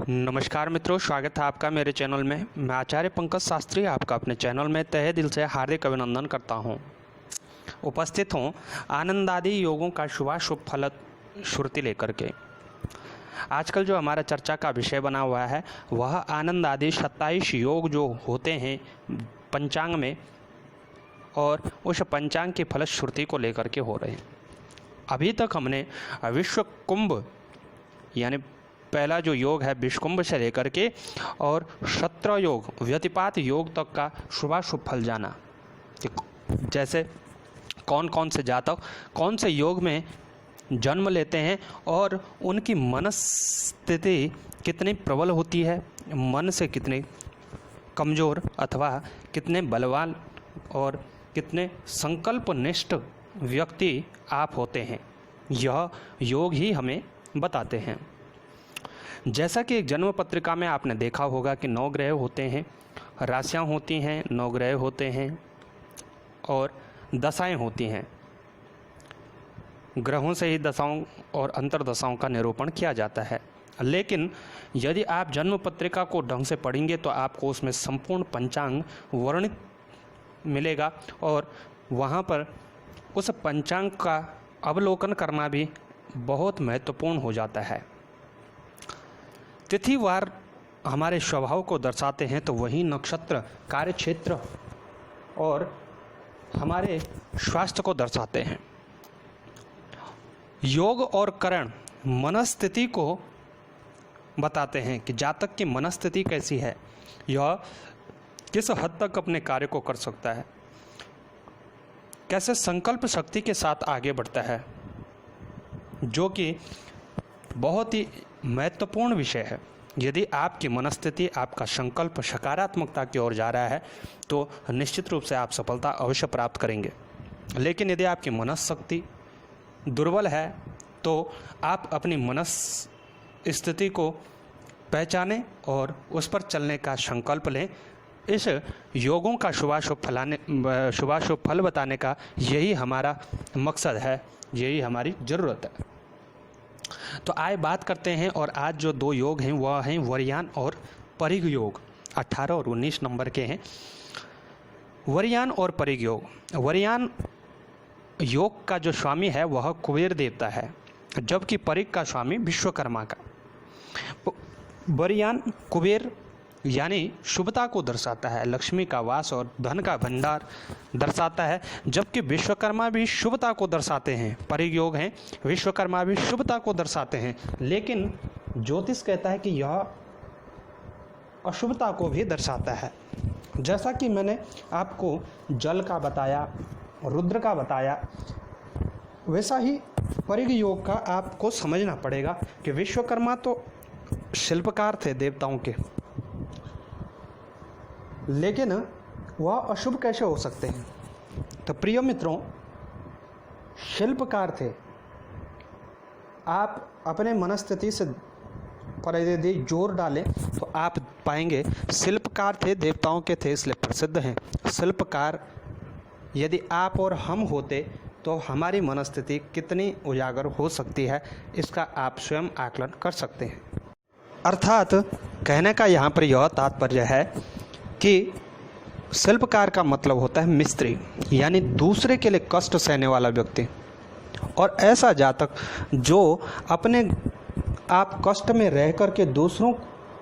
नमस्कार मित्रों, स्वागत है आपका मेरे चैनल में। मैं आचार्य पंकज शास्त्री आपका अपने चैनल में तहे दिल से हार्दिक अभिनंदन करता हूं। उपस्थित हूं आनंदादि योगों का शुभाशुभ फल श्रुति लेकर के। आजकल जो हमारा चर्चा का विषय बना हुआ है वह आनंद आदि 27 योग जो होते हैं पंचांग में, और उस पंचांग की फलश्रुति को लेकर के हो रहे हैं। अभी तक हमने विश्व कुंभ यानी पहला जो योग है विश्वकुंभ से लेकर के और 17 योग व्यतिपात योग तक का शुभाशुभ फल जाना कि जैसे कौन कौन से जातक कौन से योग में जन्म लेते हैं और उनकी मनस्थिति कितनी प्रबल होती है, मन से कितने कमज़ोर अथवा कितने बलवान और कितने संकल्पनिष्ठ व्यक्ति आप होते हैं, यह योग ही हमें बताते हैं। जैसा कि एक जन्म पत्रिका में आपने देखा होगा कि 9 ग्रह होते हैं, राशियां होती हैं, 9 ग्रह होते हैं और दशाएं होती हैं। ग्रहों से ही दशाओं और अंतर्दशाओं का निरूपण किया जाता है। लेकिन यदि आप जन्म पत्रिका को ढंग से पढ़ेंगे तो आपको उसमें संपूर्ण पंचांग वर्णित मिलेगा और वहाँ पर उस पंचांग का अवलोकन करना भी बहुत महत्वपूर्ण हो जाता है। तिथिवार हमारे स्वभाव को दर्शाते हैं तो वही नक्षत्र कार्य क्षेत्र और हमारे स्वास्थ्य को दर्शाते हैं। योग और करण मनस्थिति को बताते हैं कि जातक की मनस्थिति कैसी है, यह किस हद तक अपने कार्य को कर सकता है, कैसे संकल्प शक्ति के साथ आगे बढ़ता है, जो कि बहुत ही महत्वपूर्ण विषय है। यदि आपकी मनस्थिति, आपका संकल्प सकारात्मकता की ओर जा रहा है तो निश्चित रूप से आप सफलता अवश्य प्राप्त करेंगे। लेकिन यदि आपकी मनस्शक्ति दुर्बल है तो आप अपनी मनस्थिति को पहचानें और उस पर चलने का संकल्प लें। इस योगों का शुभाशुभ फल बताने का यही हमारा मकसद है, यही हमारी ज़रूरत है। तो आइए बात करते हैं। और आज जो 2 योग हैं वह हैं वरयान और परिग योग। 18 और 19 नंबर के हैं वरयान और परिग योग। वरयान योग का जो स्वामी है वह कुबेर देवता है, जबकि परिग का स्वामी विश्वकर्मा का। वरयान कुबेर यानी शुभता को दर्शाता है, लक्ष्मी का वास और धन का भंडार दर्शाता है, जबकि विश्वकर्मा भी शुभता को दर्शाते हैं। परिग योग हैं, विश्वकर्मा भी शुभता को दर्शाते हैं, लेकिन ज्योतिष कहता है कि यह अशुभता को भी दर्शाता है। जैसा कि मैंने आपको जल का बताया, रुद्र का बताया, वैसा ही परिग योग का आपको समझना पड़ेगा कि विश्वकर्मा तो शिल्पकार थे देवताओं के, लेकिन वह अशुभ कैसे हो सकते हैं। तो प्रिय मित्रों, शिल्पकार थे। आप अपने मनस्थिति से पर यदि जोर डालें तो आप पाएंगे शिल्पकार थे, देवताओं के थे, इसलिए प्रसिद्ध हैं। शिल्पकार यदि आप और हम होते तो हमारी मनस्थिति कितनी उजागर हो सकती है, इसका आप स्वयं आकलन कर सकते हैं। अर्थात कहने का यहाँ पर यह तात्पर्य है कि शिल्पकार का मतलब होता है मिस्त्री, यानी दूसरे के लिए कष्ट सहने वाला व्यक्ति। और ऐसा जातक जो अपने आप कष्ट में रह कर के दूसरों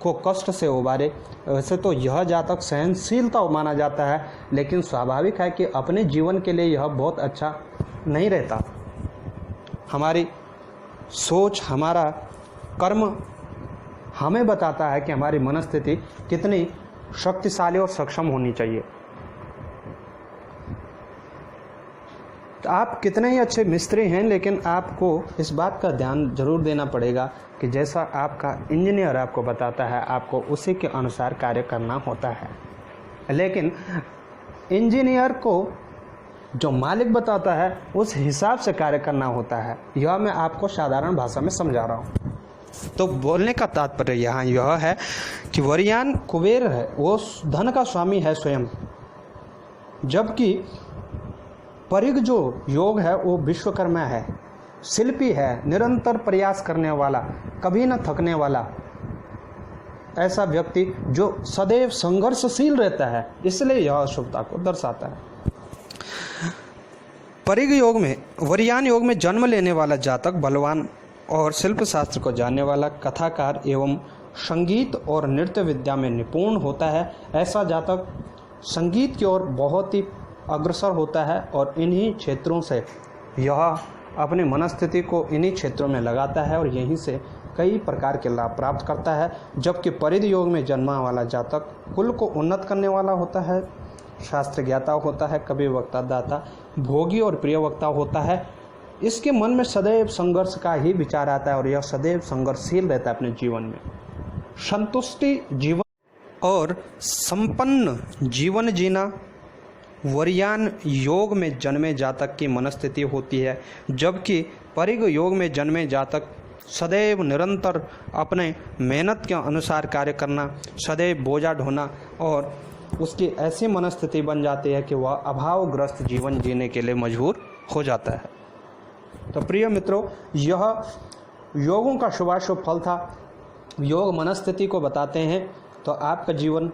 को कष्ट से उबारे। वैसे तो यह जातक सहनशीलता माना जाता है, लेकिन स्वाभाविक है कि अपने जीवन के लिए यह बहुत अच्छा नहीं रहता। हमारी सोच, हमारा कर्म हमें बताता है कि हमारी मनस्थिति कितनी शक्तिशाली और सक्षम होनी चाहिए। तो आप कितने ही अच्छे मिस्त्री हैं, लेकिन आपको इस बात का ध्यान जरूर देना पड़ेगा कि जैसा आपका इंजीनियर आपको बताता है आपको उसी के अनुसार कार्य करना होता है। लेकिन इंजीनियर को जो मालिक बताता है उस हिसाब से कार्य करना होता है। यह मैं आपको साधारण भाषा में समझा रहा हूँ। तो बोलने का तात्पर्य यहाँ यह है कि वरयान कुबेर है, वो धन का स्वामी है स्वयं, जबकि परिग जो योग है वो विश्वकर्मा है, शिल्पी है, निरंतर प्रयास करने वाला, कभी न थकने वाला। ऐसा व्यक्ति जो सदैव संघर्षशील रहता है, इसलिए यह अशुभता को दर्शाता है। परिग योग में, वरियान योग में जन्म लेने वाला जातक बलवान और शिल्प शास्त्र को जानने वाला, कथाकार एवं संगीत और नृत्य विद्या में निपुण होता है। ऐसा जातक संगीत की ओर बहुत ही अग्रसर होता है और इन्हीं क्षेत्रों से यह अपनी मनस्थिति को इन्हीं क्षेत्रों में लगाता है और यहीं से कई प्रकार के लाभ प्राप्त करता है। जबकि परिध योग में जन्मा वाला जातक कुल को उन्नत करने वाला होता है, शास्त्र ज्ञाता होता है, कवि वक्ता दाता, भोगी और प्रिय वक्ता होता है। इसके मन में सदैव संघर्ष का ही विचार आता है और यह सदैव संघर्षशील रहता है अपने जीवन में। संतुष्टि जीवन और संपन्न जीवन जीना वरियान योग में जन्मे जातक की मनस्थिति होती है, जबकि परिग योग में जन्मे जातक सदैव निरंतर अपने मेहनत के अनुसार कार्य करना, सदैव बोझा ढोना और उसकी ऐसी मनस्थिति बन जाती है कि वह अभावग्रस्त जीवन जीने के लिए मजबूर हो जाता है। तो प्रिय मित्रों, यह योगों का शुभाशुभ फल था। योग मनस्थिति को बताते हैं, तो आपका जीवन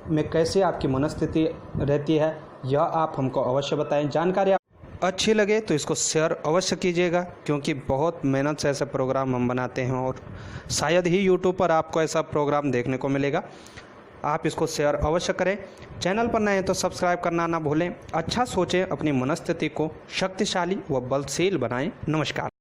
में कैसे आपकी मनस्थिति रहती है यह आप हमको अवश्य बताएं। जानकारी अच्छी लगे तो इसको शेयर अवश्य कीजिएगा, क्योंकि बहुत मेहनत से ऐसे प्रोग्राम हम बनाते हैं और शायद ही यूट्यूब पर आपको ऐसा प्रोग्राम देखने को मिलेगा। आप इसको शेयर अवश्य करें। चैनल पर नए हैं तो सब्सक्राइब करना ना भूलें। अच्छा सोचें, अपनी मनस्थिति को शक्तिशाली व बलशील बनाएं। नमस्कार।